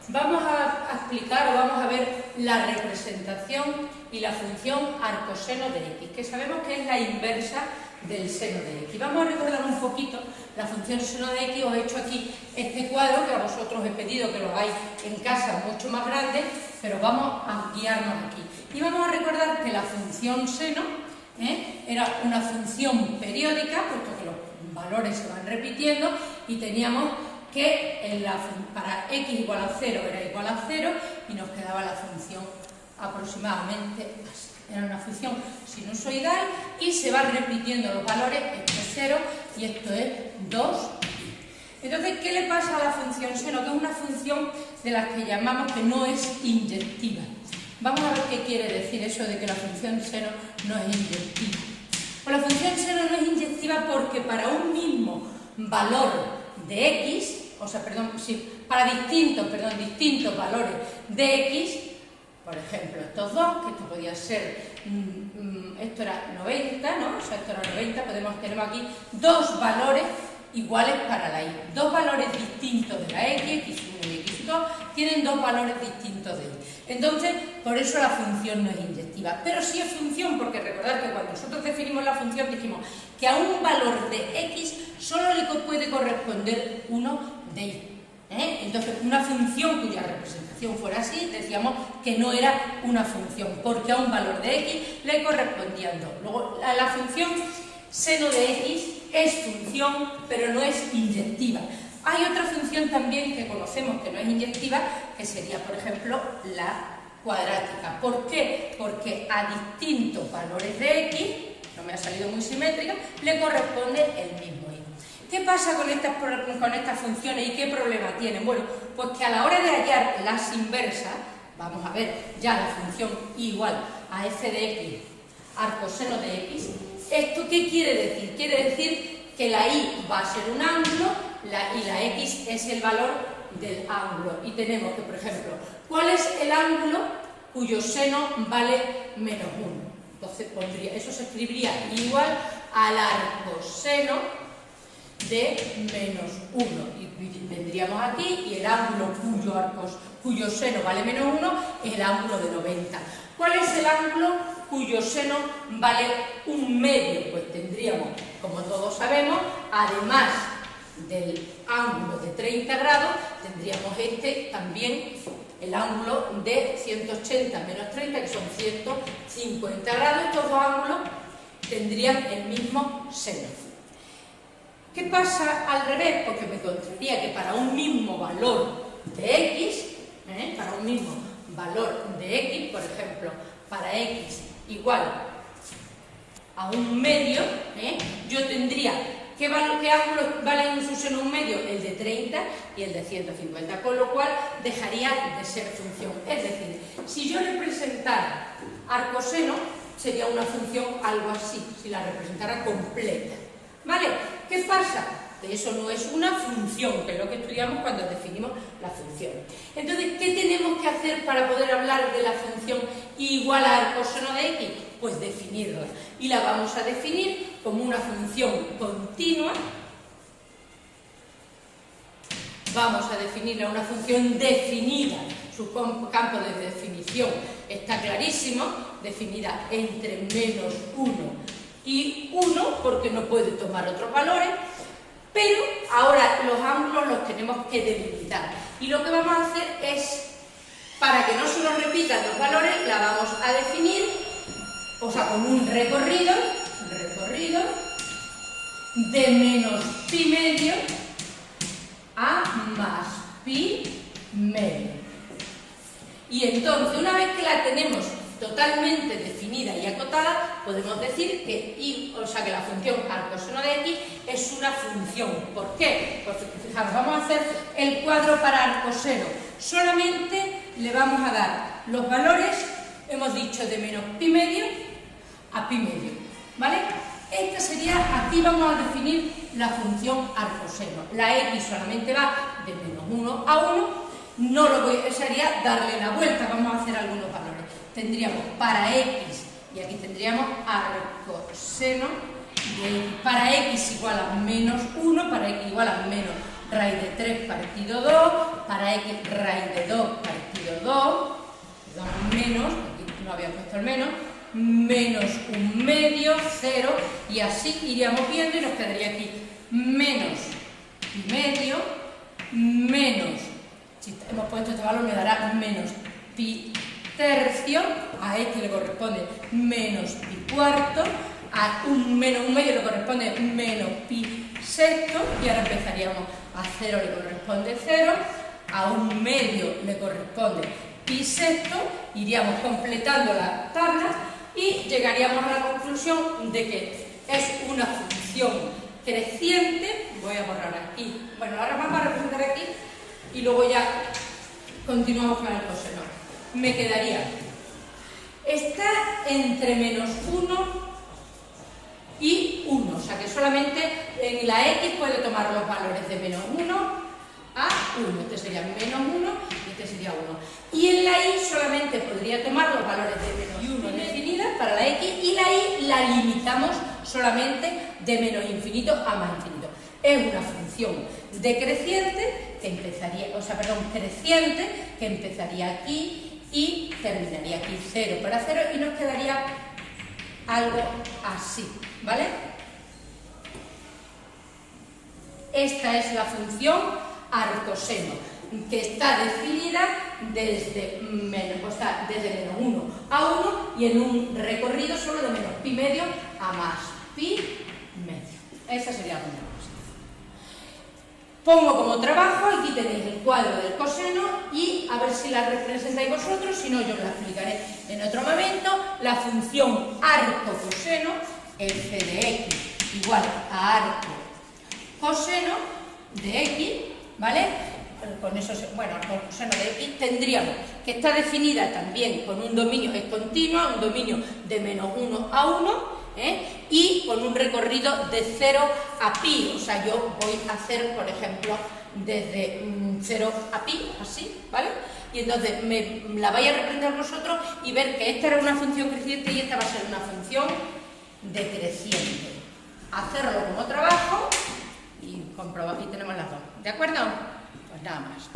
vamos a explicar o vamos a ver la representación y la función arcoseno de x, que sabemos que es la inversa del seno de x. Vamos a recordar un poquito la función seno de x. Os he hecho aquí este cuadro que a vosotros os he pedido que lo hagáis en casa mucho más grande, pero vamos a guiarnos aquí. Y vamos a recordar que la función seno era una función periódica, puesto que los valores se van repitiendo, y teníamos que para x igual a 0 era igual a 0 y nos quedaba la función aproximadamente así. Era una función sinusoidal y se van repitiendo los valores, esto es 0 y esto es 2. Entonces, ¿qué le pasa a la función seno? Que es una función de las que llamamos que no es inyectiva. Vamos a ver qué quiere decir eso de que la función seno no es inyectiva. Pues la función seno no es inyectiva porque para un mismo valor de x, para distintos valores de x, por ejemplo, estos dos, que esto podía ser, esto era 90, ¿no? O sea, esto era 90, tenemos aquí dos valores iguales para la y. Dos valores distintos de la x, x1 y x2, tienen dos valores distintos de y. Entonces, por eso la función no es inyectiva. Pero sí es función, porque recordad que cuando nosotros definimos la función dijimos que a un valor de x solo le puede corresponder uno de y. Entonces, una función cuya representación fuera así, decíamos que no era una función, porque a un valor de x le correspondían dos. Luego, la función seno de x es función, pero no es inyectiva. Hay otra función también que conocemos que no es inyectiva, que sería, por ejemplo, la cuadrática. ¿Por qué? Porque a distintos valores de x, no me ha salido muy simétrica, le corresponde el mismo y. ¿Qué pasa con estas funciones y qué problema tienen? Bueno, pues que a la hora de hallar las inversas, vamos a ver ya la función y igual a f de x, arcoseno de x, ¿esto qué quiere decir? Quiere decir que la y va a ser un ángulo y la x es el valor del ángulo. Y tenemos que, por ejemplo, ¿cuál es el ángulo cuyo seno vale menos 1? Entonces eso se escribiría igual al arcoseno de menos 1. Y vendríamos aquí y el ángulo cuyo seno vale menos 1 es el ángulo de 90. ¿Cuál es el ángulo cuyo seno vale un medio? Pues tendríamos, como todos sabemos, además del ángulo de 30 grados, tendríamos también el ángulo de 180 menos 30, que son 150 grados. Estos dos ángulos tendrían el mismo seno. ¿Qué pasa al revés? Porque me encontraría que para un mismo valor de x, por ejemplo, para x igual a un medio, yo tendría, ¿qué ángulos valen su seno un medio? El de 30 y el de 150, con lo cual dejaría de ser función. Es decir, si yo representara arcoseno, sería una función algo así, si la representara completa. ¿Vale? ¿Qué pasa? Que eso no es una función, que es lo que estudiamos cuando definimos la función. Entonces, ¿qué tenemos que hacer para poder hablar de la función igual a arcoseno de x? Pues definirla. Y la vamos a definir como una función continua. Vamos a definirla una función definida. Su campo de definición está clarísimo, definida entre menos 1 y 1, porque no puede tomar otros valores, pero ahora los ángulos los tenemos que delimitar. Y lo que vamos a hacer es, para que no se nos repitan los valores, la vamos a definir, o sea, con un recorrido de menos pi medio a más pi medio. Y entonces, una vez que la tenemos totalmente definida y acotada, podemos decir que la función arcoseno de x es una función. ¿Por qué? Pues fijaros, vamos a hacer el cuadro para arcoseno. Solamente le vamos a dar los valores, hemos dicho, de menos pi medio a pi medio, ¿vale? Esta sería, aquí vamos a definir la función arcoseno. La x solamente va de menos 1 a 1, no lo voy, sería darle la vuelta, vamos a hacer algunos valores. Tendríamos para x, y aquí tendríamos arcoseno de x, para x igual a menos 1, para x igual a menos raíz de 3 partido 2, para x raíz de 2 partido 2, damos menos, aquí no había puesto el menos, menos 1/2, 0, y así iríamos viendo y nos quedaría aquí menos pi medio, menos, si hemos puesto este valor me dará menos pi tercio, a x le corresponde menos pi cuarto, a menos 1/2 le corresponde menos pi sexto, y ahora empezaríamos a 0 le corresponde 0, a 1/2 le corresponde pi sexto, iríamos completando la tabla y llegaríamos a la conclusión de que es una función creciente. Voy a borrar aquí, bueno, ahora vamos a representar aquí y luego ya continuamos con el coseno. Me quedaría, está entre menos 1 y 1, o sea que solamente en la x puede tomar los valores de menos 1 a 1, este sería menos 1 y este sería 1. Y en la y solamente podría tomar los valores de menos 1 definidas para la x, y la y la limitamos solamente de menos infinito a más infinito. Es una función decreciente que empezaría, creciente que empezaría aquí y terminaría aquí 0 para 0 y nos quedaría algo así, ¿vale? Esta es la función arcoseno, que está definida desde menos 1 a 1 y en un recorrido solo de menos pi medio a más pi medio. Esa sería la función. Pongo como trabajo, aquí tenéis el cuadro del coseno y a ver si la representáis vosotros, si no yo la explicaré en otro momento. La función arco-coseno, f de x igual a arco coseno de x, ¿vale? Con eso, bueno, el coseno de x tendríamos que está definida también con un dominio es continua, un dominio de menos 1 a 1, y con un recorrido de 0 a pi, o sea, yo voy a hacer, por ejemplo, desde 0 a pi, así, ¿vale? Y entonces la vais a representar vosotros y ver que esta era una función creciente y esta va a ser una función decreciente. Hacerlo como trabajo y comprobar, y tenemos las dos, ¿de acuerdo? Pues nada más.